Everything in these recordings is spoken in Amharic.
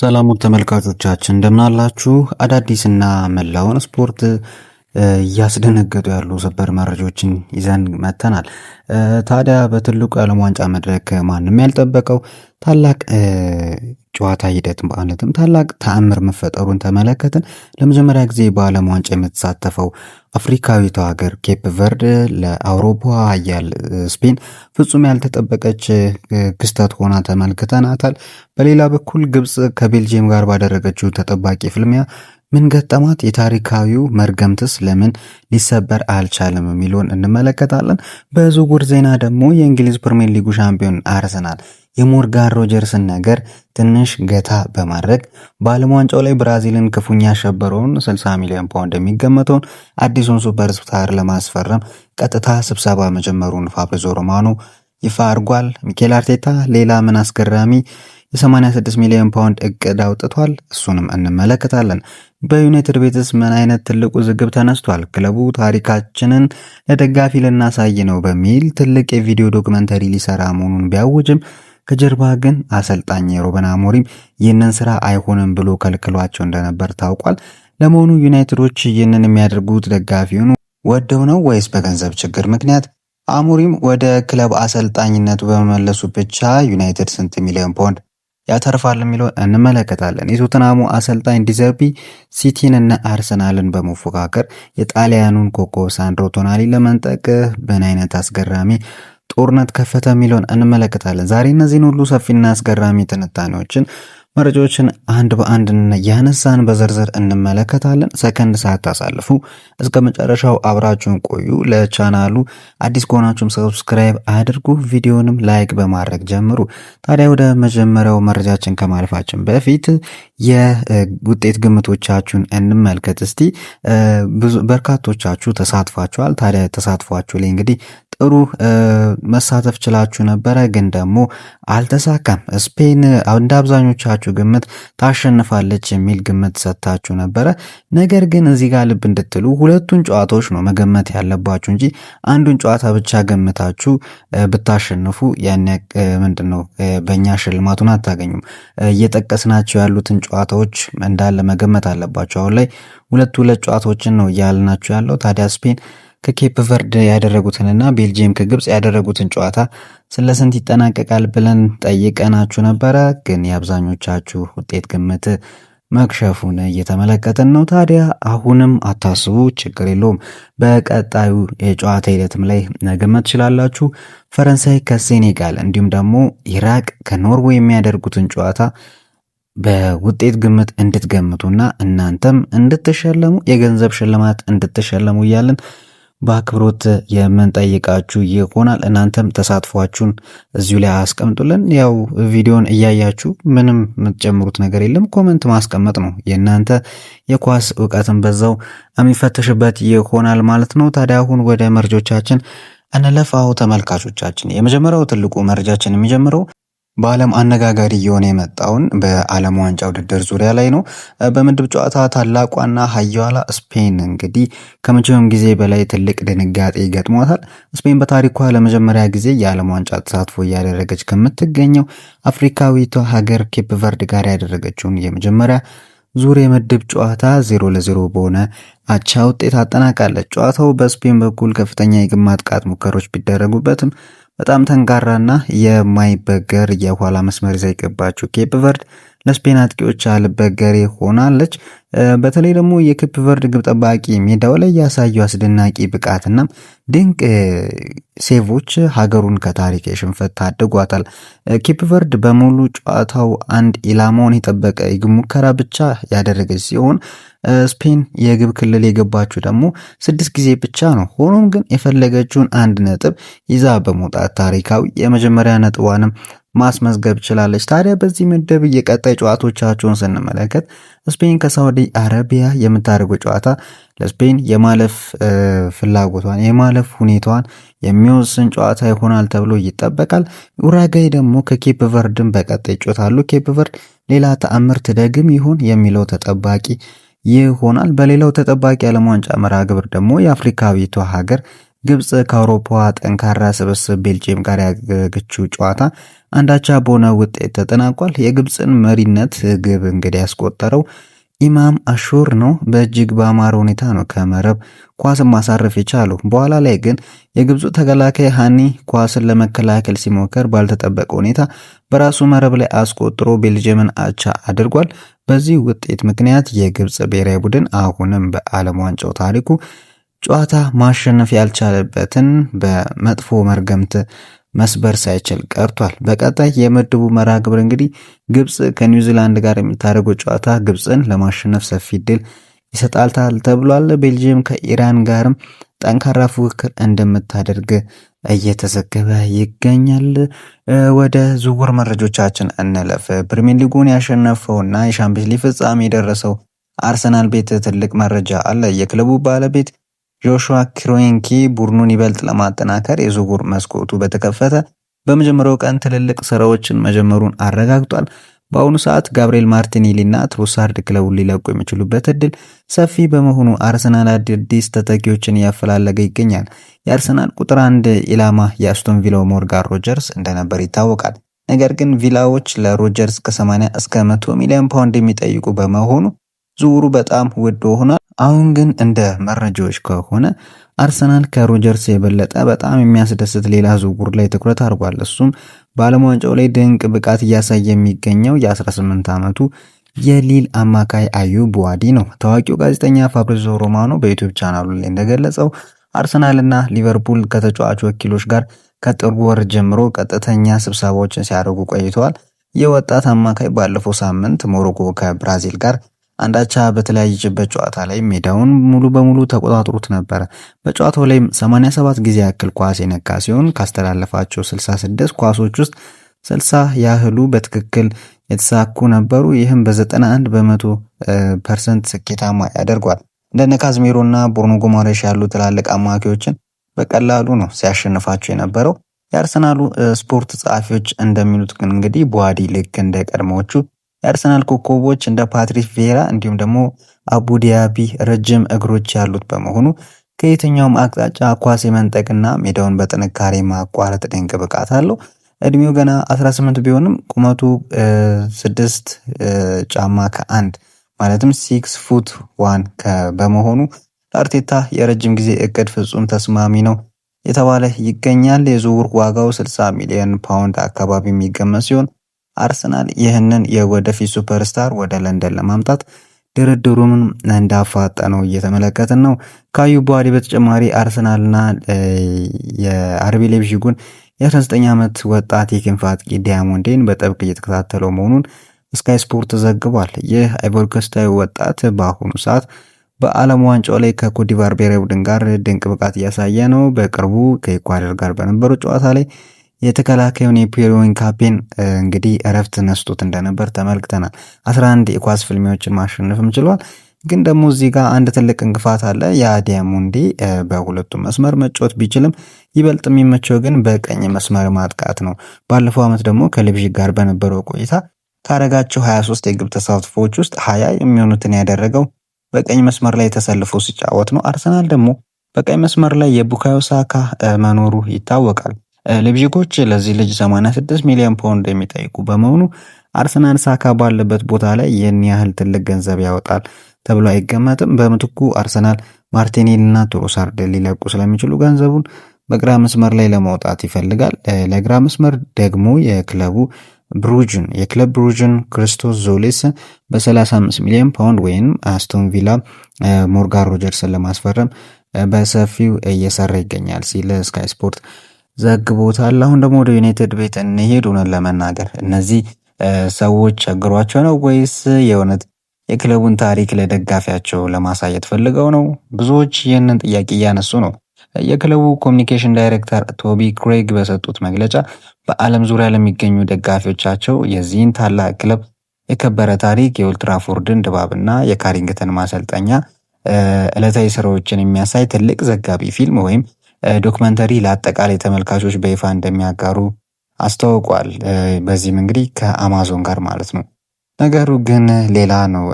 ሰላም ተመልካቾቻችን እንደምን አላችሁ? አዳዲስና መላውን ስፖርት እያስደነገጡ ያሉ ሰበር መረጃዎችን ይዘን መጥተናል። ታዲያ በትልቁ የዓለም ዋንጫ መድረክ ማንም ያልጠበቀው ታላቅ ጨዋታ ሂደት ማለትም ታላቅ ተአምር መፈጠሩን ተመለከትን። ለመጀመሪያ ጊዜ በዓለም ዋንጫ የምትሳተፈው አፍሪካዊቷ ሀገር ኬፕ ቨርድ ለአውሮፓ ኃያል ስፔን ፍጹም ያልተጠበቀች ክስተት ሆና ተመልክተናታል። በሌላ በኩል ግብጽ ከቤልጅየም ጋር ባደረገችው ተጠባቂ ፍልሚያ ምን ገጠማት? የታሪካዊው መርገምትስ ለምን ሊሰበር አልቻለም የሚለውን እንመለከታለን። በዝውውር ዜና ደግሞ የእንግሊዝ ፕሪሚየር ሊጉ ሻምፒዮን አርሰናል የሞርጋን ሮጀርስን ነገር ትንሽ ገታ በማድረግ በዓለም ዋንጫው ላይ ብራዚልን ክፉኛ ያሸበረውን 60 ሚሊዮን ፓውንድ የሚገመተውን አዲሱን ሱፐርስታር ለማስፈረም ቀጥታ ስብሰባ መጀመሩን ፋብሪዞ ሮማኖ ይፋ አድርጓል። ሚኬል አርቴታ ሌላ ምን አስገራሚ የ86 ሚሊዮን ፓውንድ እቅድ አውጥቷል። እሱንም እንመለከታለን። በዩናይትድ ቤትስ ምን አይነት ትልቁ ውዝግብ ተነስቷል? ክለቡ ታሪካችንን ለደጋፊ ልናሳይ ነው በሚል ትልቅ የቪዲዮ ዶክመንተሪ ሊሰራ መሆኑን ቢያውጅም ከጀርባ ግን አሰልጣኝ ሩበን አሞሪም ይህንን ስራ አይሆንም ብሎ ከልክሏቸው እንደነበር ታውቋል። ለመሆኑ ዩናይትዶች ይህንን የሚያደርጉት ደጋፊውን ወደው ነው ወይስ በገንዘብ ችግር ምክንያት? አሞሪም ወደ ክለብ አሰልጣኝነቱ በመመለሱ ብቻ ዩናይትድ ስንት ሚሊዮን ፓውንድ ያተርፋል የሚለው እንመለከታለን። የቶተናሙ አሰልጣኝ ዲዘርቢ ሲቲን እና አርሰናልን በመፎካከር የጣሊያኑን ኮከብ ሳንድሮ ቶናሊ ለመንጠቅ ምን አይነት አስገራሚ ጦርነት ከፈተ የሚለውን እንመለከታለን። ዛሬ እነዚህን ሁሉ ሰፊና አስገራሚ ትንታኔዎችን መረጃዎችን አንድ በአንድ ያነሳን በዝርዝር እንመለከታለን። ሰከንድ ሳታሳልፉ እስከ መጨረሻው አብራችሁን ቆዩ። ለቻናሉ አዲስ ከሆናችሁም ሰብስክራይብ አድርጉ፣ ቪዲዮንም ላይክ በማድረግ ጀምሩ። ታዲያ ወደ መጀመሪያው መረጃችን ከማለፋችን በፊት የውጤት ግምቶቻችሁን እንመልከት እስቲ። በርካቶቻችሁ ተሳትፏችኋል። ታዲያ ተሳትፏችሁ ላይ እንግዲህ ጥሩ መሳተፍ ችላችሁ ነበረ፣ ግን ደግሞ አልተሳካም። ስፔን እንደ አብዛኞቻችሁ ግምት ታሸንፋለች የሚል ግምት ሰጥታችሁ ነበረ። ነገር ግን እዚህ ጋር ልብ እንድትሉ ሁለቱን ጨዋታዎች ነው መገመት ያለባችሁ እንጂ አንዱን ጨዋታ ብቻ ገምታችሁ ብታሸንፉ ያን ምንድነው በእኛ ሽልማቱን አታገኙም። እየጠቀስናቸው ያሉትን ጨዋታዎች እንዳለ መገመት አለባችሁ። አሁን ላይ ሁለት ጨዋታዎችን ነው እያልናችሁ ያለው። ታዲያ ስፔን ከኬፕ ቨርድ ያደረጉትንና ቤልጅየም ከግብጽ ያደረጉትን ጨዋታ ስለስንት ይጠናቀቃል ብለን ጠይቀናችሁ ነበረ። ግን የአብዛኞቻችሁ ውጤት ግምት መክሸፉን እየተመለከትን ነው። ታዲያ አሁንም አታስቡ፣ ችግር የለውም። በቀጣዩ የጨዋታ ሂደትም ላይ መገመት ትችላላችሁ። ፈረንሳይ ከሴኔጋል እንዲሁም ደግሞ ኢራቅ ከኖርዌይ የሚያደርጉትን ጨዋታ በውጤት ግምት እንድትገምቱና እናንተም እንድትሸለሙ የገንዘብ ሽልማት እንድትሸለሙ እያለን በአክብሮት የምንጠይቃችሁ ይሆናል። እናንተም ተሳትፏችሁን እዚሁ ላይ አስቀምጡልን። ያው ቪዲዮን እያያችሁ ምንም የምትጨምሩት ነገር የለም፣ ኮመንት ማስቀመጥ ነው። የእናንተ የኳስ እውቀትን በዛው የሚፈተሽበት ይሆናል ማለት ነው። ታዲያ አሁን ወደ መረጃዎቻችን እንለፋው ተመልካቾቻችን። የመጀመሪያው ትልቁ መረጃችን የሚጀምረው በዓለም አነጋጋሪ እየሆነ የመጣውን በዓለም ዋንጫ ውድድር ዙሪያ ላይ ነው። በምድብ ጨዋታ ታላቋና ሀያሏ ስፔን እንግዲህ ከመቼውም ጊዜ በላይ ትልቅ ድንጋጤ ገጥሟታል። ስፔን በታሪኳ ለመጀመሪያ ጊዜ የዓለም ዋንጫ ተሳትፎ እያደረገች ከምትገኘው አፍሪካዊቷ ሀገር ኬፕ ቨርድ ጋር ያደረገችውን የመጀመሪያ ዙር የምድብ ጨዋታ 0-0 በሆነ አቻ ውጤት አጠናቃለች። ጨዋታው በስፔን በኩል ከፍተኛ የግብ ማጥቃት ሙከሮች ቢደረጉበትም በጣም ጠንካራና የማይበገር የኋላ መስመር ይዛ የገባችው ኬፕ ቨርድ ለስፔን አጥቂዎች አልበገሬ ሆናለች። በተለይ ደግሞ የኬፕ ቨርድ ግብ ጠባቂ ሜዳው ላይ ያሳዩ አስደናቂ ብቃትና ድንቅ ሴቮች ሀገሩን ከታሪክ የሽንፈት ታድጓታል። ኬፕ ቨርድ በሙሉ ጨዋታው አንድ ኢላማውን የጠበቀ የግብ ሙከራ ብቻ ያደረገች ሲሆን ስፔን የግብ ክልል የገባችው ደግሞ 6 ጊዜ ብቻ ነው። ሆኖም ግን የፈለገችውን 1 ነጥብ ይዛ በመውጣት ታሪካዊ የመጀመሪያ ነጥቧንም ማስመዝገብ ችላለች። ታዲያ በዚህ ምድብ የቀጣይ ጨዋታዎቻቸውን ስንመለከት ስፔን ከሳውዲ አረቢያ የምታደርገው ጨዋታ ለስፔን የማለፍ ፍላጎቷን የማለፍ ሁኔታዋን የሚወስን ጨዋታ ይሆናል ተብሎ ይጠበቃል። ኡራጋይ ደግሞ ከኬፕ ቨርድን በቀጣይ ይጫወታሉ። ኬፕ ቨርድ ሌላ ተአምር ትደግም ይሆን የሚለው ተጠባቂ ይሆናል። በሌላው ተጠባቂ የዓለም ዋንጫ መርሃ ግብር ደግሞ የአፍሪካዊቷ ሀገር ግብጽ ከአውሮፓዋ ጠንካራ ስብስብ ቤልጅየም ጋር ያደረገችው ጨዋታ አንዳቻ በሆነ ውጤት ተጠናቋል። የግብጽን መሪነት ግብ እንግዲህ ያስቆጠረው ኢማም አሹር ነው። በእጅግ በአማረ ሁኔታ ነው ከመረብ ኳስን ማሳረፍ የቻለው። በኋላ ላይ ግን የግብፁ ተከላካይ ሃኒ ኳስን ለመከላከል ሲሞከር ባልተጠበቀ ሁኔታ በራሱ መረብ ላይ አስቆጥሮ ቤልጅየምን አቻ አድርጓል። በዚህ ውጤት ምክንያት የግብፅ ብሔራዊ ቡድን አሁንም በዓለም ዋንጫው ታሪኩ ጨዋታ ማሸነፍ ያልቻለበትን በመጥፎ መርገምት መስበር ሳይችል ቀርቷል። በቀጣይ የምድቡ መርሃ ግብር እንግዲህ ግብጽ ከኒውዚላንድ ጋር የምታደርገው ጨዋታ ግብጽን ለማሸነፍ ሰፊ እድል ይሰጣልታል ተብሏል። ቤልጅየም ከኢራን ጋርም ጠንካራ ፉክክር እንደምታደርግ እየተዘገበ ይገኛል። ወደ ዝውውር መረጃዎቻችን እንለፍ። ፕሪሚየር ሊጉን ያሸነፈውና የሻምፒዮንስ ሊግ ፍጻሜ የደረሰው አርሰናል ቤት ትልቅ መረጃ አለ። የክለቡ ባለቤት ጆሹዋ ክሮንኪ ቡድኑን ይበልጥ ለማጠናከር የዝውውር መስኮቱ በተከፈተ በመጀመሪያው ቀን ትልልቅ ስራዎችን መጀመሩን አረጋግጧል። በአሁኑ ሰዓት ጋብሪኤል ማርቲኔሊ እና ትሮሳርድ ክለቡን ሊለቁ የሚችሉበት እድል ሰፊ በመሆኑ አርሰናል አዲስ ተተኪዎችን እያፈላለገ ይገኛል። የአርሰናል ቁጥር 1 ኢላማ የአስቶን ቪላው ሞርጋን ሮጀርስ እንደነበር ይታወቃል። ነገር ግን ቪላዎች ለሮጀርስ ከ80 እስከ 100 ሚሊዮን ፓውንድ የሚጠይቁ በመሆኑ ዝውውሩ በጣም ውድ ሆኗል። አሁን ግን እንደ መረጃዎች ከሆነ አርሰናል ከሮጀርስ የበለጠ በጣም የሚያስደስት ሌላ ዝውውር ላይ ትኩረት አድርጓል። እሱም በዓለም ዋንጫው ላይ ድንቅ ብቃት እያሳየ የሚገኘው የ18 ዓመቱ የሊል አማካይ አዩብ ቡዋዲ ነው። ታዋቂው ጋዜጠኛ ፋብሪዚዮ ሮማኖ በዩቲዩብ ቻናሉ ላይ እንደገለጸው አርሰናልና ሊቨርፑል ከተጫዋቹ ወኪሎች ጋር ከጥር ወር ጀምሮ ቀጥተኛ ስብሰባዎችን ሲያደርጉ ቆይተዋል። የወጣት አማካይ ባለፈው ሳምንት ሞሮኮ ከብራዚል ጋር አንዳቻ በተለያየችበት ጨዋታ ላይ ሜዳውን ሙሉ በሙሉ ተቆጣጥሮት ነበር። በጨዋታው ላይ 87 ጊዜ ያክል ኳስ የነካ ሲሆን ካስተላለፋቸው 66 ኳሶች ውስጥ 60 ያህሉ በትክክል የተሳኩ ነበሩ። ይህም በ91% ስኬታማ ያደርጓል። እንደነ ካዝሜሮና ቦርኖ ጎማሬሽ ያሉ ትላልቅ አማካዮችን በቀላሉ ነው ሲያሸንፋቸው የነበረው። የአርሰናሉ ስፖርት ጸሐፊዎች እንደሚሉት ግን እንግዲህ ቡዋዲ ልክ እንደ ቀድሞዎቹ የአርሰናል ኮከቦች እንደ ፓትሪክ ቪዬራ እንዲሁም ደግሞ አቡ ዲያቢ ረጅም እግሮች ያሉት በመሆኑ ከየትኛውም አቅጣጫ ኳስ የመንጠቅና ሜዳውን በጥንካሬ ማቋረጥ ድንቅ ብቃት አለው። እድሜው ገና 18 ቢሆንም ቁመቱ 6 ጫማ ከ1 ማለትም 6 ፉት 1 በመሆኑ ለአርቴታ የረጅም ጊዜ እቅድ ፍጹም ተስማሚ ነው የተባለ ይገኛል። የዝውውር ዋጋው 60 ሚሊዮን ፓውንድ አካባቢ የሚገመት ሲሆን አርሰናል ይህንን የወደፊት ሱፐርስታር ወደ ለንደን ለማምጣት ድርድሩን እንዳፋጠነው እየተመለከትን ነው። ከአዩብ ቡዋዲ በተጨማሪ አርሰናልና የአርቢ ሌይፕዚጉን የ19 ዓመት ወጣት የክንፍ አጥቂ ዲያሞንዴን በጥብቅ እየተከታተለው መሆኑን ስካይ ስፖርት ዘግቧል። ይህ አይቮሪ ኮስታዊ ወጣት በአሁኑ ሰዓት በዓለም ዋንጫው ላይ ከኮትዲቯር ብሔራዊ ቡድን ጋር ድንቅ ብቃት እያሳየ ነው። በቅርቡ ከኢኳዶር ጋር በነበረው ጨዋታ ላይ የተከላካዩን የፒየር ኢንካፔን እንግዲህ እረፍት ነስቶት እንደነበር ተመልክተናል። 11 የኳስ ፍልሚያዎችን ማሸነፍም ችሏል። ግን ደግሞ እዚህ ጋር አንድ ትልቅ እንቅፋት አለ። ያ ዲያሞንዴ በሁለቱም መስመር መጫወት ቢችልም ይበልጥ የሚመቸው ግን በቀኝ መስመር ማጥቃት ነው። ባለፈው ዓመት ደግሞ ከሌይፕዚግ ጋር በነበረው ቆይታ ካረጋቸው 23 የግብ ተሳትፎዎች ውስጥ 20 የሚሆኑትን ያደረገው በቀኝ መስመር ላይ ተሰልፎ ሲጫወት ነው። አርሰናል ደግሞ በቀኝ መስመር ላይ የቡካዮ ሳካ መኖሩ ይታወቃል። ሌይፕዚጎች ለዚህ ልጅ 86 ሚሊዮን ፓውንድ የሚጠይቁ በመሆኑ አርሰናል ሳካ ባለበት ቦታ ላይ ይህን ያህል ትልቅ ገንዘብ ያወጣል ተብሎ አይገመትም። በምትኩ አርሰናል ማርቲኔሊና ትሮሳርድ ሊለቁ ስለሚችሉ ገንዘቡን በግራ መስመር ላይ ለማውጣት ይፈልጋል። ለግራ መስመር ደግሞ የክለብ ብሩጅን ክርስቶስ ዞሌስ በ35 ሚሊዮን ፓውንድ ወይም አስቶን ቪላ ሞርጋን ሮጀርስን ለማስፈረም በሰፊው እየሰራ ይገኛል ሲል ስካይ ስፖርት ዘግቦታል። አሁን ደግሞ ወደ ዩናይትድ ቤት እንሄድ። ሆነን ለመናገር እነዚህ ሰዎች ቸግሯቸው ነው ወይስ የእውነት የክለቡን ታሪክ ለደጋፊያቸው ለማሳየት ፈልገው ነው? ብዙዎች ይህንን ጥያቄ እያነሱ ነው። የክለቡ ኮሚኒኬሽን ዳይሬክተር ቶቢ ክሬግ በሰጡት መግለጫ በዓለም ዙሪያ ለሚገኙ ደጋፊዎቻቸው የዚህን ታላቅ ክለብ የከበረ ታሪክ፣ የኦልትራፎርድን ድባብና የካሪንግተን ማሰልጠኛ ዕለታዊ ስራዎችን የሚያሳይ ትልቅ ዘጋቢ ፊልም ወይም ዶክመንተሪ ለአጠቃላይ ተመልካቾች በይፋ እንደሚያጋሩ አስታውቋል። በዚህም እንግዲህ ከአማዞን ጋር ማለት ነው። ነገሩ ግን ሌላ ነው።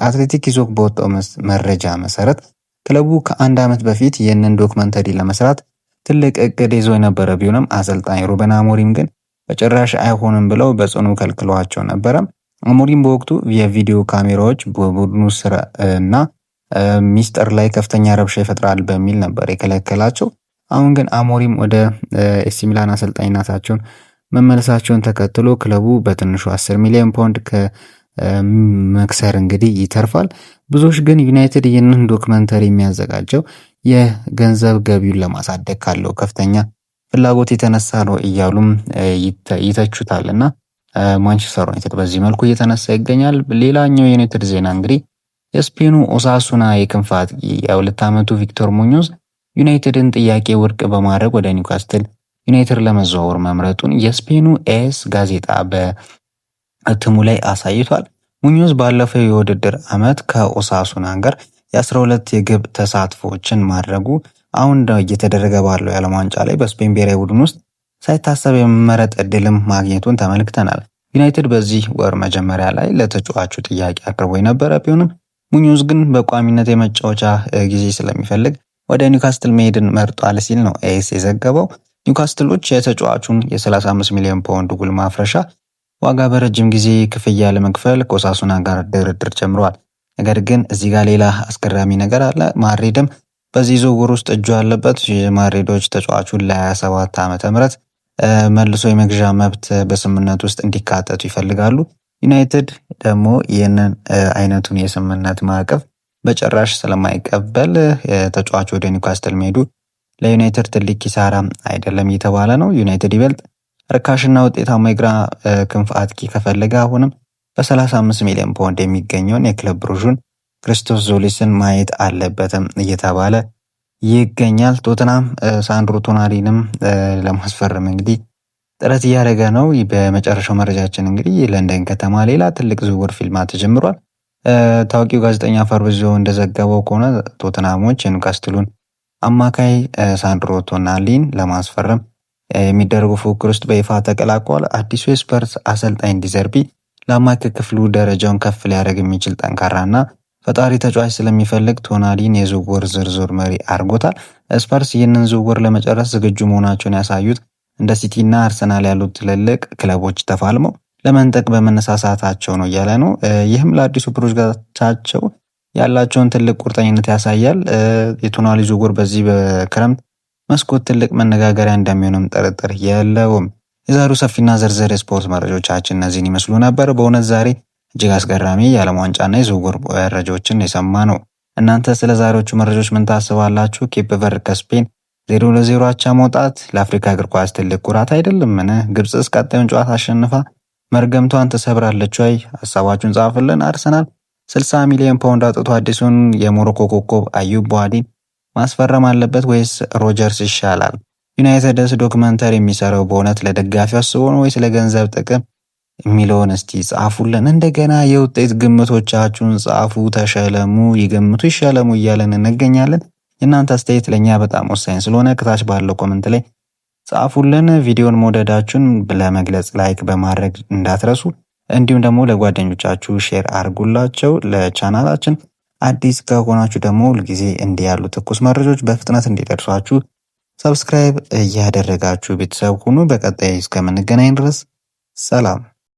አትሌቲክ ይዞ በወጣው መረጃ መሰረት ክለቡ ከአንድ ዓመት በፊት ይህንን ዶክመንተሪ ለመስራት ትልቅ እቅድ ይዞ የነበረ ቢሆንም አሰልጣኝ ሩበን አሞሪም ግን በጭራሽ አይሆንም ብለው በጽኑ ከልክለዋቸው ነበረ። አሞሪም በወቅቱ የቪዲዮ ካሜራዎች በቡድኑ ስራ እና ሚስጥር ላይ ከፍተኛ ረብሻ ይፈጥራል በሚል ነበር የከለከላቸው። አሁን ግን አሞሪም ወደ ኤሲ ሚላን አሰልጣኝነታቸውን መመለሳቸውን ተከትሎ ክለቡ በትንሹ 10 ሚሊዮን ፓውንድ ከመክሰር እንግዲህ ይተርፋል። ብዙዎች ግን ዩናይትድ ይህንን ዶክመንተሪ የሚያዘጋጀው የገንዘብ ገቢውን ለማሳደግ ካለው ከፍተኛ ፍላጎት የተነሳ ነው እያሉም ይተቹታልና ማንቸስተር ዩናይትድ በዚህ መልኩ እየተነሳ ይገኛል። ሌላኛው የዩናይትድ ዜና እንግዲህ የስፔኑ ኦሳሱና የክንፍ አጥቂ የ2 ዓመቱ ቪክቶር ሙኞዝ ዩናይትድን ጥያቄ ውድቅ በማድረግ ወደ ኒውካስትል ዩናይትድ ለመዘዋወር መምረጡን የስፔኑ ኤስ ጋዜጣ በእትሙ ላይ አሳይቷል። ሙኞዝ ባለፈው የውድድር ዓመት ከኦሳሱና ጋር የ12 የግብ ተሳትፎችን ማድረጉ አሁን እየተደረገ ባለው የዓለም ዋንጫ ላይ በስፔን ብሔራዊ ቡድን ውስጥ ሳይታሰብ የመመረጥ እድልም ማግኘቱን ተመልክተናል። ዩናይትድ በዚህ ወር መጀመሪያ ላይ ለተጫዋቹ ጥያቄ አቅርቦ የነበረ ቢሆንም ሙኞዝ ግን በቋሚነት የመጫወቻ ጊዜ ስለሚፈልግ ወደ ኒውካስትል መሄድን መርጧል ሲል ነው ኤስ የዘገበው። ኒውካስትሎች የተጫዋቹን የ35 ሚሊዮን ፓውንድ ውል ማፍረሻ ዋጋ በረጅም ጊዜ ክፍያ ለመክፈል ከኦሳሱና ጋር ድርድር ጀምረዋል። ነገር ግን እዚህ ጋር ሌላ አስገራሚ ነገር አለ። ማድሪድም በዚህ ዝውውር ውስጥ እጁ ያለበት። ማድሪዶች ተጫዋቹን ለ27 ዓመተ ምህረት መልሶ የመግዣ መብት በስምምነት ውስጥ እንዲካተቱ ይፈልጋሉ። ዩናይትድ ደግሞ ይህንን አይነቱን የስምምነት ማዕቀፍ በጭራሽ ስለማይቀበል ተጫዋቹ ወደ ኒውካስትል መሄዱ ለዩናይትድ ትልቅ ኪሳራ አይደለም እየተባለ ነው። ዩናይትድ ይበልጥ ርካሽና ውጤታማ የግራ ክንፍ አጥቂ ከፈለገ አሁንም በ35 ሚሊዮን ፓውንድ የሚገኘውን የክለብ ብሩዥን ክርስቶስ ዞሊስን ማየት አለበትም እየተባለ ይገኛል። ቶተናም ሳንድሮ ቶናሊንም ለማስፈረም እንግዲህ ጥረት እያደረገ ነው። በመጨረሻው መረጃችን እንግዲህ ለንደን ከተማ ሌላ ትልቅ ዝውውር ፊልማ ተጀምሯል። ታዋቂው ጋዜጠኛ ፋብሪዚዮ እንደዘገበው ከሆነ ቶተናሞች የኒውካስትሉን አማካይ ሳንድሮ ቶናሊን ለማስፈረም የሚደረጉ ፉክክር ውስጥ በይፋ ተቀላቅሏል። አዲሱ የስፐርስ አሰልጣኝ ዲዘርቢ ለአማካይ ክፍሉ ደረጃውን ከፍ ሊያደርግ የሚችል ጠንካራና ፈጣሪ ተጫዋች ስለሚፈልግ ቶናሊን የዝውውር ዝርዝር መሪ አድርጎታል። ስፐርስ ይህንን ዝውውር ለመጨረስ ዝግጁ መሆናቸውን ያሳዩት እንደ ሲቲና አርሰናል ያሉት ትልልቅ ክለቦች ተፋልመው ለመንጠቅ በመነሳሳታቸው ነው እያለ ነው። ይህም ለአዲሱ ፕሮጀክታቸው ያላቸውን ትልቅ ቁርጠኝነት ያሳያል። የቶናሊ ዝውውር በዚህ በክረምት መስኮት ትልቅ መነጋገሪያ እንደሚሆንም ጥርጥር የለውም። የዛሬው ሰፊና ዝርዝር የስፖርት መረጃዎቻችን እነዚህን ይመስሉ ነበር። በእውነት ዛሬ እጅግ አስገራሚ የዓለም ዋንጫና የዝውውር መረጃዎችን የሰማ ነው። እናንተ ስለ ዛሬዎቹ መረጃዎች ምን ታስባላችሁ? ኬፕ ቨርድ ከስፔን 0-0 አቻ መውጣት ለአፍሪካ እግር ኳስ ትልቅ ኩራት አይደለምን? ግብፅስ ቀጣዩን ጨዋታ አሸንፋ መርገምቷን ትሰብራለች ወይ? ሀሳባችሁን ጻፉልን። አርሰናል 60 ሚሊዮን ፓውንድ አውጥቶ አዲሱን የሞሮኮ ኮከብ አዩብ ቡሃዲን ማስፈረም አለበት ወይስ ሮጀርስ ይሻላል? ዩናይትድስ ዶክመንተሪ የሚሰራው በእውነት ለደጋፊው አስቦ ነው ወይስ ለገንዘብ ጥቅም የሚለውን እስቲ ጻፉልን። እንደገና የውጤት ግምቶቻችሁን ጻፉ። ተሸለሙ፣ ይገምቱ፣ ይሸለሙ እያለን እንገኛለን። የእናንተ አስተያየት ለእኛ በጣም ወሳኝ ስለሆነ ከታች ባለው ኮመንት ላይ ጻፉልን። ቪዲዮን መውደዳችሁን ለመግለጽ ላይክ በማድረግ እንዳትረሱ። እንዲሁም ደግሞ ለጓደኞቻችሁ ሼር አድርጉላቸው። ለቻናላችን አዲስ ከሆናችሁ ደግሞ ሁልጊዜ እንዲህ ያሉ ትኩስ መረጃዎች በፍጥነት እንዲደርሷችሁ ሰብስክራይብ እያደረጋችሁ ቤተሰብ ሁኑ። በቀጣይ እስከምንገናኝ ድረስ ሰላም።